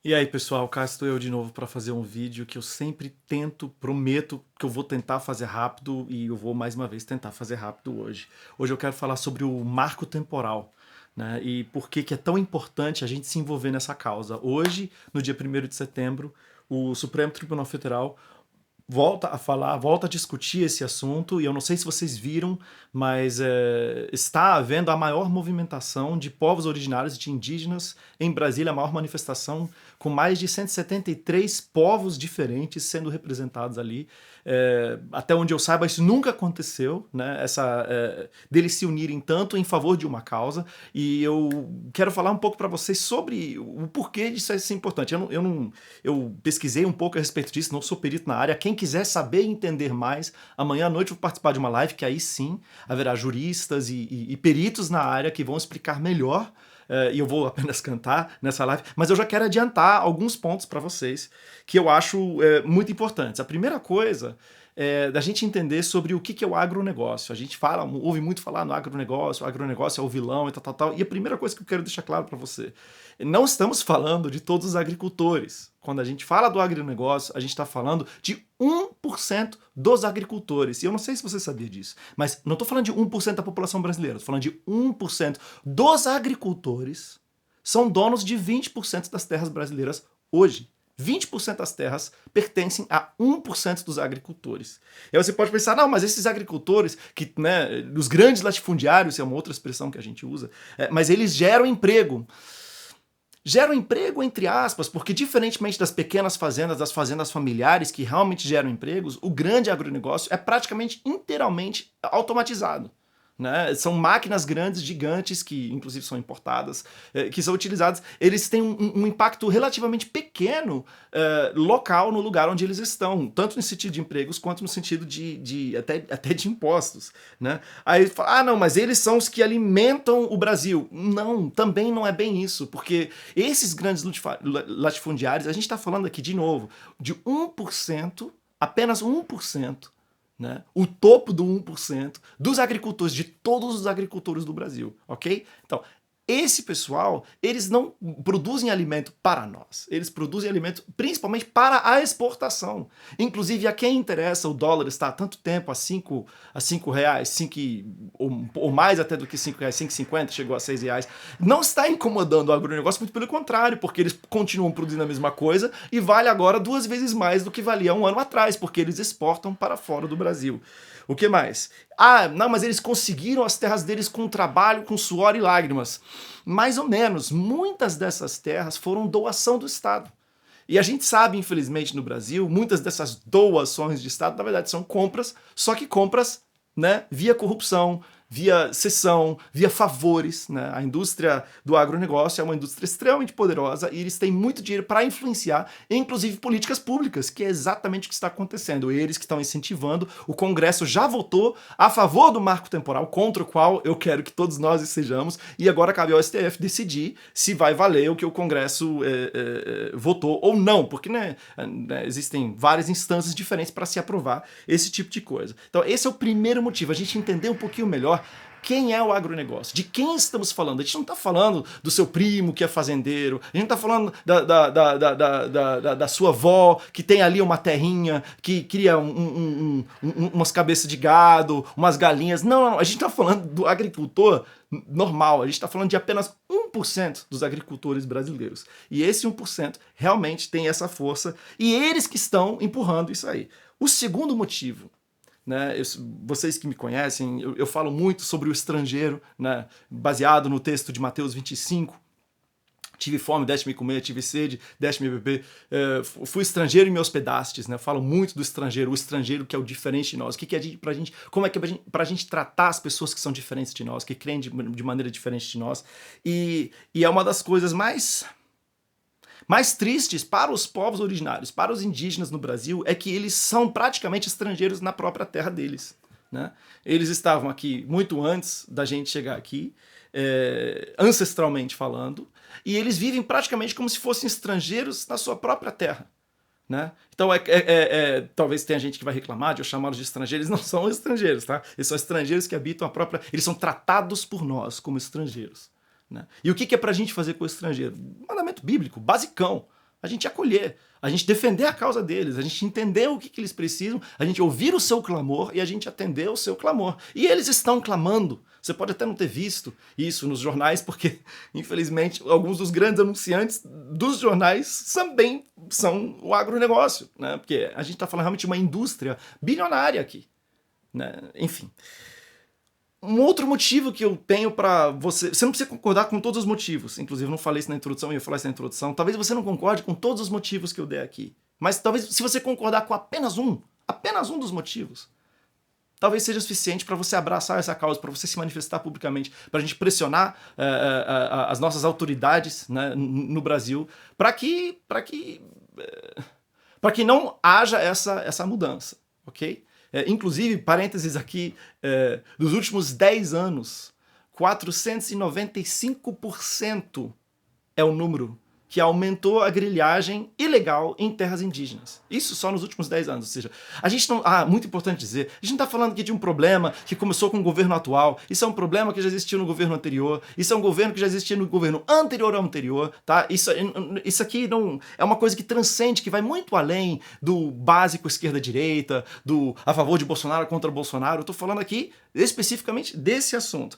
E aí, pessoal, cá estou eu de novo para fazer um vídeo que eu sempre tento, prometo que eu vou tentar fazer rápido e eu vou mais uma vez tentar fazer rápido hoje. Hoje eu quero falar sobre o marco temporal, né? E por que que é tão importante a gente se envolver nessa causa. Hoje, no dia 1º de setembro, o Supremo Tribunal Federal volta a falar, volta a discutir esse assunto, e eu não sei se vocês viram, mas está havendo a maior movimentação de povos originários e de indígenas em Brasília, a maior manifestação, com mais de 173 povos diferentes sendo representados ali. Até onde eu saiba, isso nunca aconteceu, né? Deles se unirem tanto em favor de uma causa, e eu quero falar um pouco para vocês sobre o porquê disso é importante. Eu pesquisei um pouco a respeito disso, não sou perito na área. Quem quiser saber e entender mais, amanhã à noite eu vou participar de uma live que aí sim haverá juristas e peritos na área que vão explicar melhor, e eu vou apenas cantar nessa live, mas eu já quero adiantar alguns pontos para vocês que eu acho muito importantes. A primeira coisa é da gente entender sobre o que é o agronegócio. A gente ouve muito falar no agronegócio, o agronegócio é o vilão e tal. E a primeira coisa que eu quero deixar claro para você, não estamos falando de todos os agricultores. Quando a gente fala do agronegócio, a gente está falando de 1% dos agricultores. E eu não sei se você sabia disso, mas não estou falando de 1% da população brasileira, estou falando de 1% dos agricultores são donos de 20% das terras brasileiras hoje. 20% das terras pertencem a 1% dos agricultores. E aí você pode pensar, não, mas esses agricultores, os grandes latifundiários, é uma outra expressão que a gente usa, mas eles geram emprego. Geram emprego, entre aspas, porque diferentemente das pequenas fazendas, das fazendas familiares que realmente geram empregos, o grande agronegócio é praticamente inteiramente automatizado. Né? São máquinas grandes, gigantes, que inclusive são importadas, que são utilizadas. Eles têm um impacto relativamente pequeno local no lugar onde eles estão, tanto no sentido de empregos quanto no sentido até de impostos. Né? Aí fala, não, mas eles são os que alimentam o Brasil. Não, também não é bem isso, porque esses grandes latifundiários, a gente está falando aqui de novo de 1%, apenas 1%, né? O topo do 1% dos agricultores, de todos os agricultores do Brasil, ok? Então, esse pessoal, eles não produzem alimento para nós, eles produzem alimento principalmente para a exportação. Inclusive, a quem interessa, o dólar está há tanto tempo a 5 reais, ou mais até do que 5 reais, 5,50, chegou a 6 reais, não está incomodando o agronegócio, muito pelo contrário, porque eles continuam produzindo a mesma coisa e vale agora 2 vezes mais do que valia um ano atrás, porque eles exportam para fora do Brasil. O que mais? Ah, não, mas eles conseguiram as terras deles com trabalho, com suor e lágrimas. Mais ou menos. Muitas dessas terras foram doação do Estado. E a gente sabe, infelizmente, no Brasil, muitas dessas doações de Estado, na verdade, são compras, só que compras, né, via corrupção, via cessão, via favores. Né? A indústria do agronegócio é uma indústria extremamente poderosa e eles têm muito dinheiro para influenciar, inclusive políticas públicas, que é exatamente o que está acontecendo. Eles que estão incentivando, o Congresso já votou a favor do marco temporal, contra o qual eu quero que todos nós estejamos, e agora cabe ao STF decidir se vai valer o que o Congresso votou ou não, porque existem várias instâncias diferentes para se aprovar esse tipo de coisa. Então esse é o primeiro motivo, a gente entender um pouquinho melhor quem é o agronegócio, de quem estamos falando. A gente não está falando do seu primo que é fazendeiro, a gente não está falando da sua avó que tem ali uma terrinha, que cria umas cabeças de gado, umas galinhas. Não, a gente está falando do agricultor normal, a gente está falando de apenas 1% dos agricultores brasileiros. E esse 1% realmente tem essa força e eles que estão empurrando isso aí. O segundo motivo, né, vocês que me conhecem, eu falo muito sobre o estrangeiro, né, baseado no texto de Mateus 25. Tive fome, deste-me comer, tive sede, deste-me beber. Fui estrangeiro e me hospedastes. Né? Eu falo muito do estrangeiro, o estrangeiro que é o diferente de nós. O que é pra gente, como é que é pra gente tratar as pessoas que são diferentes de nós, que creem de maneira diferente de nós. E é uma das coisas mais tristes para os povos originários, para os indígenas no Brasil, é que eles são praticamente estrangeiros na própria terra deles. Né? Eles estavam aqui muito antes da gente chegar aqui, ancestralmente falando, e eles vivem praticamente como se fossem estrangeiros na sua própria terra. Né? Então, talvez tenha gente que vai reclamar de eu chamá-los de estrangeiros. Eles não são estrangeiros, tá? Eles são estrangeiros que habitam a própria... Eles são tratados por nós como estrangeiros. Né? E o que é pra gente fazer com o estrangeiro? Mandamento bíblico, basicão. A gente acolher, a gente defender a causa deles, a gente entender o que eles precisam, a gente ouvir o seu clamor e a gente atender o seu clamor. E eles estão clamando. Você pode até não ter visto isso nos jornais, porque, infelizmente, alguns dos grandes anunciantes dos jornais também são o agronegócio, né? Porque a gente está falando realmente de uma indústria bilionária aqui, né? Enfim. Um outro motivo que eu tenho para você... Você não precisa concordar com todos os motivos. Inclusive, eu não falei isso na introdução, eu ia falar isso na introdução. Talvez você não concorde com todos os motivos que eu dei aqui. Mas talvez, se você concordar com apenas um dos motivos, talvez seja suficiente para você abraçar essa causa, para você se manifestar publicamente, para a gente pressionar as nossas autoridades, né, no Brasil, para que não haja essa mudança, ok? Inclusive, parênteses aqui, dos últimos 10 anos, 495% é o número que aumentou a grilhagem ilegal em terras indígenas. Isso só nos últimos 10 anos. Ou seja, a gente não... muito importante dizer, a gente não está falando aqui de um problema que começou com o governo atual, isso é um problema que já existiu no governo anterior, isso é um governo que já existia no governo anterior ao anterior, tá? Isso aqui não é uma coisa que transcende, que vai muito além do básico esquerda-direita, do a favor de Bolsonaro contra Bolsonaro. Eu estou falando aqui especificamente desse assunto.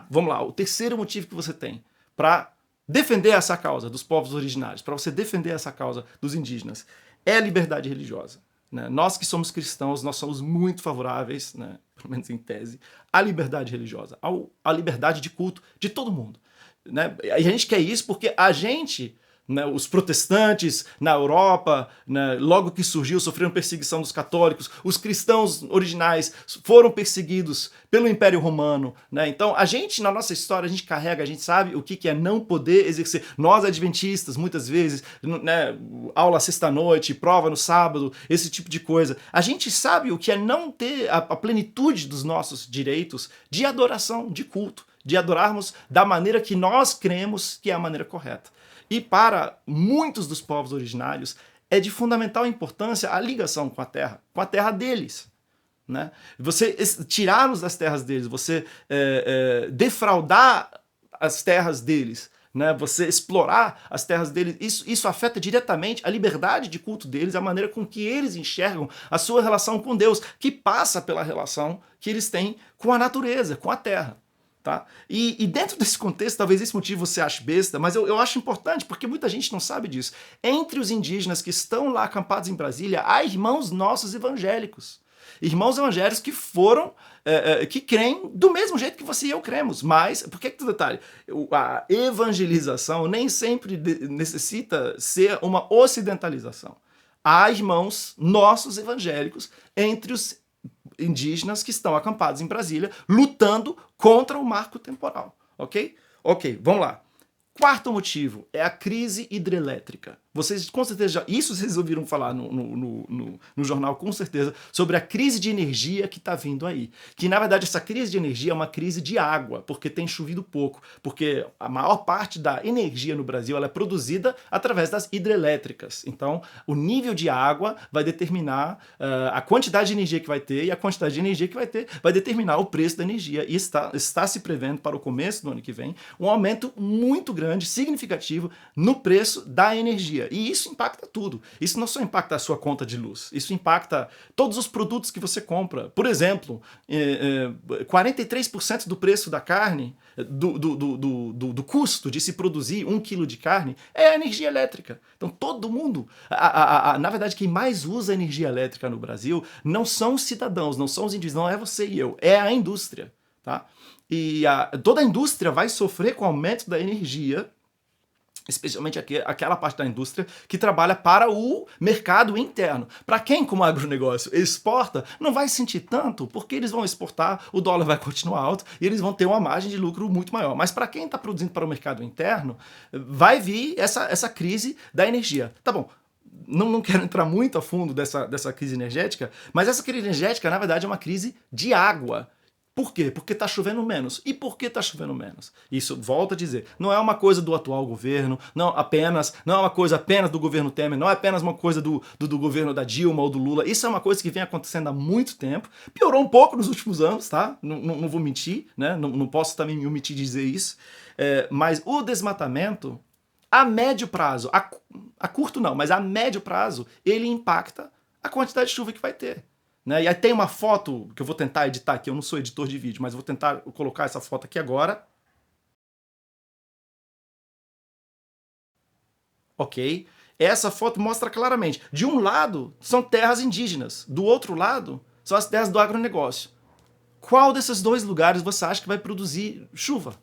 Vamos lá, o terceiro motivo que você tem para defender essa causa dos povos originários, para você defender essa causa dos indígenas, é a liberdade religiosa, né? Nós que somos cristãos, nós somos muito favoráveis, né, pelo menos em tese, à liberdade religiosa, à liberdade de culto de todo mundo, né? E a gente quer isso porque a gente... Né, os protestantes na Europa, né, logo que surgiu, sofreram perseguição dos católicos, os cristãos originais foram perseguidos pelo Império Romano, né? Então a gente, na nossa história, a gente carrega, a gente sabe o que é não poder exercer. Nós adventistas, muitas vezes, né, aula sexta-noite, prova no sábado, esse tipo de coisa, a gente sabe o que é não ter a plenitude dos nossos direitos de adoração, de culto, de adorarmos da maneira que nós cremos que é a maneira correta. E para muitos dos povos originários é de fundamental importância a ligação com a terra deles, né? Você tirá-los das terras deles, você defraudar as terras deles, né? Você explorar as terras deles, isso afeta diretamente a liberdade de culto deles, a maneira com que eles enxergam a sua relação com Deus, que passa pela relação que eles têm com a natureza, com a terra. Tá? E dentro desse contexto, talvez esse motivo você ache besta, mas eu acho importante, porque muita gente não sabe disso. Entre os indígenas que estão lá acampados em Brasília, há irmãos nossos evangélicos. Irmãos evangélicos que foram, que creem do mesmo jeito que você e eu cremos. Mas, por que detalhe? A evangelização nem sempre necessita ser uma ocidentalização. Há irmãos nossos evangélicos entre os indígenas que estão acampados em Brasília, lutando contra o marco temporal, ok? Ok, vamos lá. Quarto motivo é a crise hidrelétrica. Vocês com certeza isso vocês ouviram falar no jornal com certeza, sobre a crise de energia que está vindo aí. Que na verdade essa crise de energia é uma crise de água, porque tem chovido pouco. Porque a maior parte da energia no Brasil ela é produzida através das hidrelétricas. Então o nível de água vai determinar a quantidade de energia que vai ter, e a quantidade de energia que vai ter vai determinar o preço da energia. E está se prevendo para o começo do ano que vem um aumento muito grande, significativo, no preço da energia. E isso impacta tudo. Isso não só impacta a sua conta de luz, isso impacta todos os produtos que você compra. Por exemplo, 43% do preço da carne, do custo de se produzir 1 quilo de carne, é a energia elétrica. Então todo mundo, na verdade quem mais usa energia elétrica no Brasil não são os cidadãos, não são os indígenas, não é você e eu, é a indústria. Tá? E toda a indústria vai sofrer com o aumento da energia, especialmente aquela parte da indústria que trabalha para o mercado interno. Para quem, como agronegócio, exporta, não vai sentir tanto, porque eles vão exportar, o dólar vai continuar alto e eles vão ter uma margem de lucro muito maior. Mas para quem está produzindo para o mercado interno, vai vir essa crise da energia. Tá bom, não quero entrar muito a fundo dessa crise energética, mas essa crise energética, na verdade, é uma crise de água. Por quê? Porque está chovendo menos. E por que está chovendo menos? Isso, volto a dizer, não é uma coisa do atual governo, não é uma coisa apenas do governo Temer, não é apenas uma coisa do governo da Dilma ou do Lula. Isso é uma coisa que vem acontecendo há muito tempo. Piorou um pouco nos últimos anos, tá? Não vou mentir, né? Não posso também me omitir de dizer isso. Mas o desmatamento A médio prazo, a curto não, mas a médio prazo, ele impacta a quantidade de chuva que vai ter. Né? E aí tem uma foto que eu vou tentar editar aqui, eu não sou editor de vídeo, mas eu vou tentar colocar essa foto aqui agora. Ok? Essa foto mostra claramente, de um lado são terras indígenas, do outro lado são as terras do agronegócio. Qual desses dois lugares você acha que vai produzir chuva?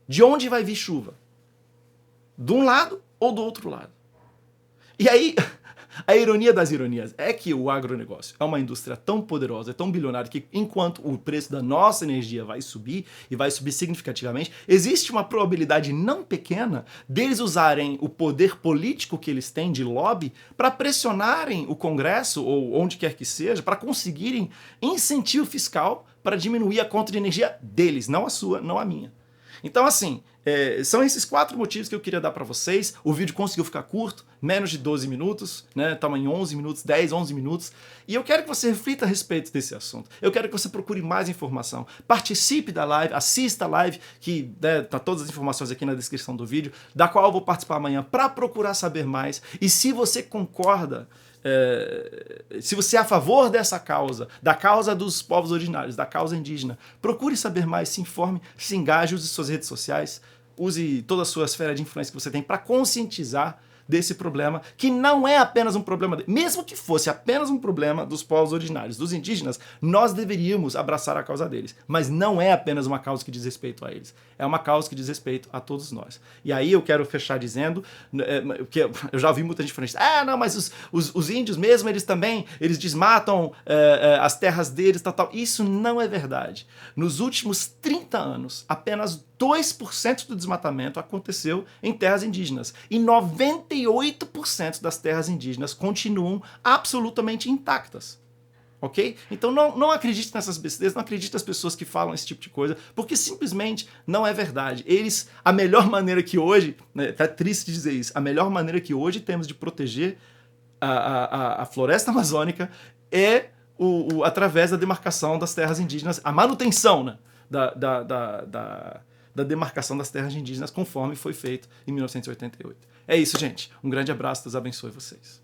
De onde vai vir chuva? De um lado ou do outro lado? E aí, a ironia das ironias é que o agronegócio é uma indústria tão poderosa, é tão bilionária, que enquanto o preço da nossa energia vai subir, e vai subir significativamente, existe uma probabilidade não pequena deles usarem o poder político que eles têm de lobby para pressionarem o Congresso, ou onde quer que seja, para conseguirem incentivo fiscal para diminuir a conta de energia deles, não a sua, não a minha. Então, assim, são esses 4 motivos que eu queria dar para vocês. O vídeo conseguiu ficar curto, menos de 12 minutos, né? Estamos em 11 minutos, 10, 11 minutos. E eu quero que você reflita a respeito desse assunto. Eu quero que você procure mais informação. Participe da live, assista a live, que tá todas as informações aqui na descrição do vídeo, da qual eu vou participar amanhã para procurar saber mais. E se você concorda, se você é a favor dessa causa, da causa dos povos originários, da causa indígena, procure saber mais, se informe, se engaje, use suas redes sociais, use toda a sua esfera de influência que você tem para conscientizar desse problema, que não é apenas um problema, mesmo que fosse apenas um problema dos povos originários, dos indígenas, nós deveríamos abraçar a causa deles, mas não é apenas uma causa que diz respeito a eles, é uma causa que diz respeito a todos nós. E aí eu quero fechar dizendo, que eu já ouvi muita gente falando, não, mas os índios mesmo, eles também, eles desmatam as terras deles, tal. Isso não é verdade. Nos últimos 30 anos, apenas 2% do desmatamento aconteceu em terras indígenas. E 98% das terras indígenas continuam absolutamente intactas. Ok? Então não acredite nessas besteiras, não acredite nas pessoas que falam esse tipo de coisa, porque simplesmente não é verdade. A melhor maneira que hoje, né, tá triste dizer isso, a melhor maneira que hoje temos de proteger a floresta amazônica é através da demarcação das terras indígenas, a manutenção, né, da demarcação das terras indígenas, conforme foi feito em 1988. É isso, gente. Um grande abraço, Deus abençoe vocês.